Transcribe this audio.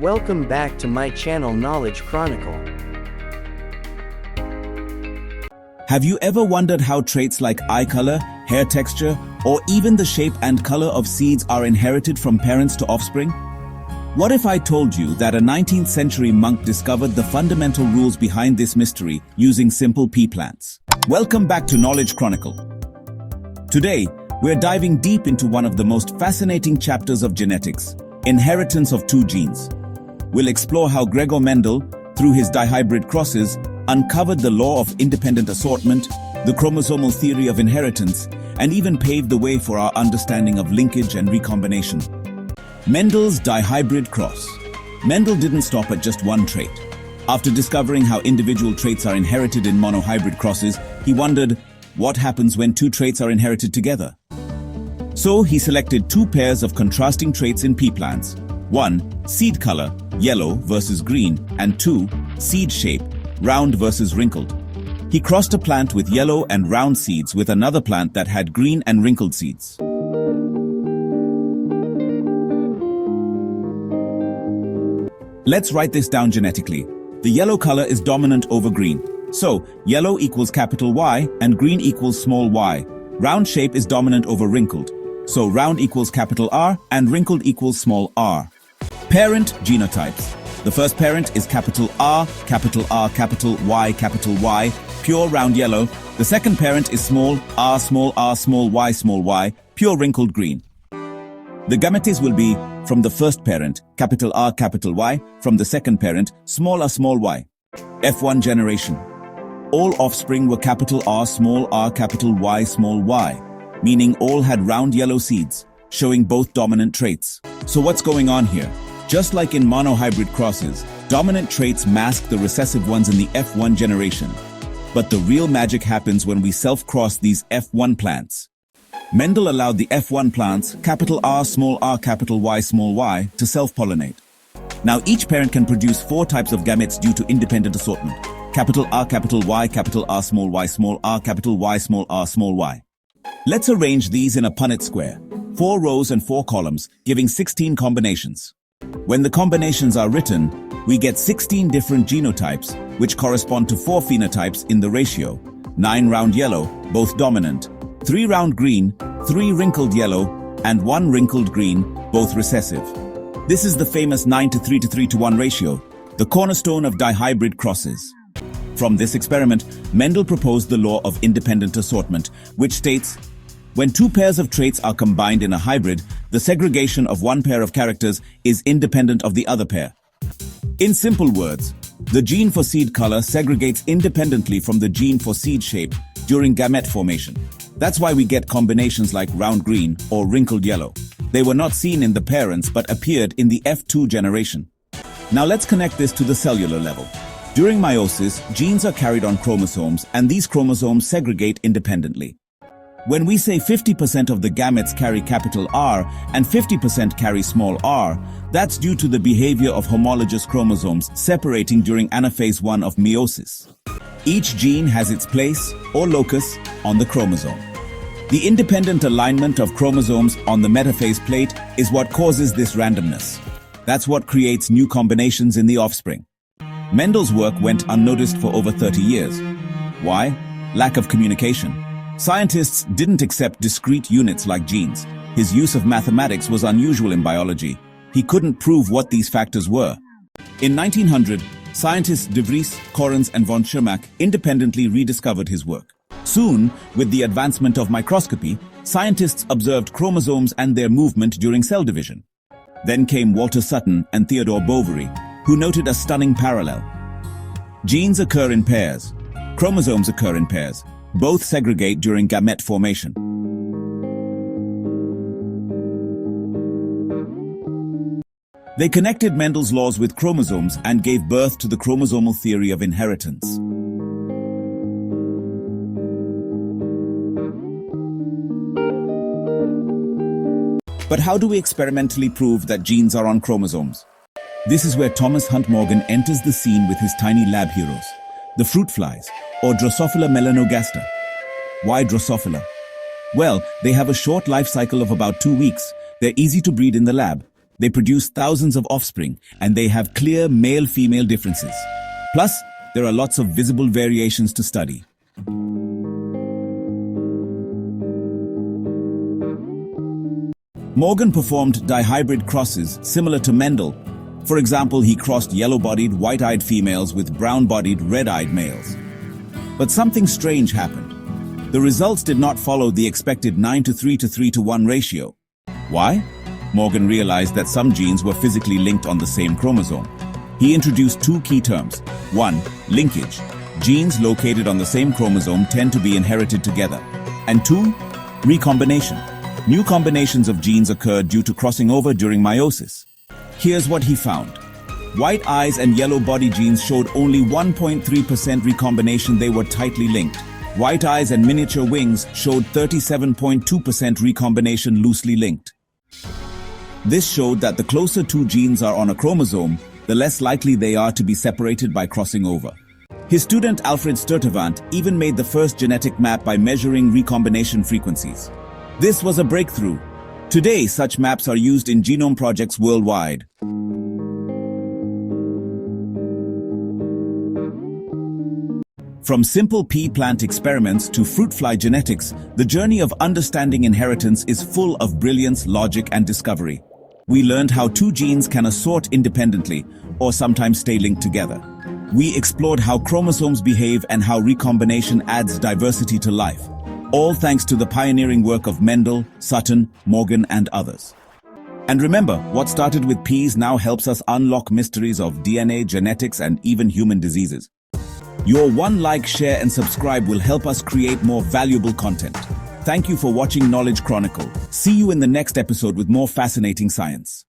Welcome back to my channel Knowledge Chronicle. Have you ever wondered how traits like eye color, hair texture, or even the shape and color of seeds are inherited from parents to offspring? What if I told you that a 19th century monk discovered the fundamental rules behind this mystery using simple pea plants? Welcome back to Knowledge Chronicle. Today, we're diving deep into one of the most fascinating chapters of genetics, inheritance of two genes. We'll explore how Gregor Mendel, through his dihybrid crosses, uncovered the law of independent assortment, the chromosomal theory of inheritance, and even paved the way for our understanding of linkage and recombination. Mendel's dihybrid cross. Mendel didn't stop at just one trait. After discovering how individual traits are inherited in monohybrid crosses, he wondered, what happens when two traits are inherited together? So he selected two pairs of contrasting traits in pea plants. One, seed color, yellow versus green, and two, seed shape, round versus wrinkled. He crossed a plant with yellow and round seeds with another plant that had green and wrinkled seeds. Let's write this down genetically. The yellow color is dominant over green. So, yellow equals capital Y and green equals small y. Round shape is dominant over wrinkled. So, round equals capital R and wrinkled equals small r. Parent genotypes. The first parent is capital R, capital R, capital Y, pure round yellow. The second parent is small r, small y, pure wrinkled green. The gametes will be from the first parent, capital R, capital Y, from the second parent, small y. F1 generation. All offspring were capital R, capital Y, meaning all had round yellow seeds, showing both dominant traits. So what's going on here? Just like in monohybrid crosses, dominant traits mask the recessive ones in the F1 generation. But the real magic happens when we self-cross these F1 plants. Mendel allowed the F1 plants, capital R, capital Y, to self-pollinate. Now each parent can produce four types of gametes due to independent assortment. Capital R, capital Y, capital R, capital Y, small y. Let's arrange these in a Punnett square. 4 rows and 4 columns, giving 16 combinations. When the combinations are written, we get 16 different genotypes, which correspond to 4 phenotypes in the ratio. 9 round yellow, both dominant, 3 round green, 3 wrinkled yellow, and 1 wrinkled green, both recessive. This is the famous 9:3 to 3:1 ratio, the cornerstone of dihybrid crosses. From this experiment, Mendel proposed the law of independent assortment, which states, when two pairs of traits are combined in a hybrid, the segregation of one pair of characters is independent of the other pair. In simple words, the gene for seed color segregates independently from the gene for seed shape during gamete formation. That's why we get combinations like round green or wrinkled yellow. They were not seen in the parents but appeared in the F2 generation. Now let's connect this to the cellular level. During meiosis, genes are carried on chromosomes, and these chromosomes segregate independently. When we say 50% of the gametes carry capital R and 50% carry small r, that's due to the behavior of homologous chromosomes separating during anaphase 1 of meiosis. Each gene has its place, or locus, on the chromosome. The independent alignment of chromosomes on the metaphase plate is what causes this randomness. That's what creates new combinations in the offspring. Mendel's work went unnoticed for over 30 years. Why? Lack of communication. Scientists didn't accept discrete units like genes. His use of mathematics was unusual in biology. He couldn't prove what these factors were. In 1900, scientists De Vries, Correns, and von Schirmack independently rediscovered his work. Soon, with the advancement of microscopy, scientists observed chromosomes and their movement during cell division. Then came Walter Sutton and Theodore Boveri, who noted a stunning parallel. Genes occur in pairs. Chromosomes occur in pairs. Both segregate during gamete formation. They connected Mendel's laws with chromosomes and gave birth to the chromosomal theory of inheritance. But how do we experimentally prove that genes are on chromosomes? This is where Thomas Hunt Morgan enters the scene with his tiny lab heroes, the fruit flies, or Drosophila melanogaster. Why Drosophila? Well, they have a short life cycle of about 2 weeks. They're easy to breed in the lab. They produce thousands of offspring, and they have clear male-female differences. Plus, there are lots of visible variations to study. Morgan performed dihybrid crosses similar to Mendel. For example, he crossed yellow-bodied, white-eyed females with brown-bodied, red-eyed males. But something strange happened. The results did not follow the expected 9:3 to 3:1 ratio. Why? Morgan realized that some genes were physically linked on the same chromosome. He introduced two key terms. One, linkage. Genes located on the same chromosome tend to be inherited together. And two, recombination. New combinations of genes occurred due to crossing over during meiosis. Here's what he found. White eyes and yellow body genes showed only 1.3% recombination. They were tightly linked. White eyes and miniature wings showed 37.2% recombination, loosely linked. This showed that the closer two genes are on a chromosome, the less likely they are to be separated by crossing over. His student Alfred Sturtevant even made the first genetic map by measuring recombination frequencies. This was a breakthrough. Today, such maps are used in genome projects worldwide. From simple pea plant experiments to fruit fly genetics, the journey of understanding inheritance is full of brilliance, logic, and discovery. We learned how two genes can assort independently, or sometimes stay linked together. We explored how chromosomes behave and how recombination adds diversity to life. All thanks to the pioneering work of Mendel, Sutton, Morgan, and others. And remember, what started with peas now helps us unlock mysteries of DNA, genetics, and even human diseases. Your one like, share, and subscribe will help us create more valuable content. Thank you for watching Knowledge Chronicle. See you in the next episode with more fascinating science.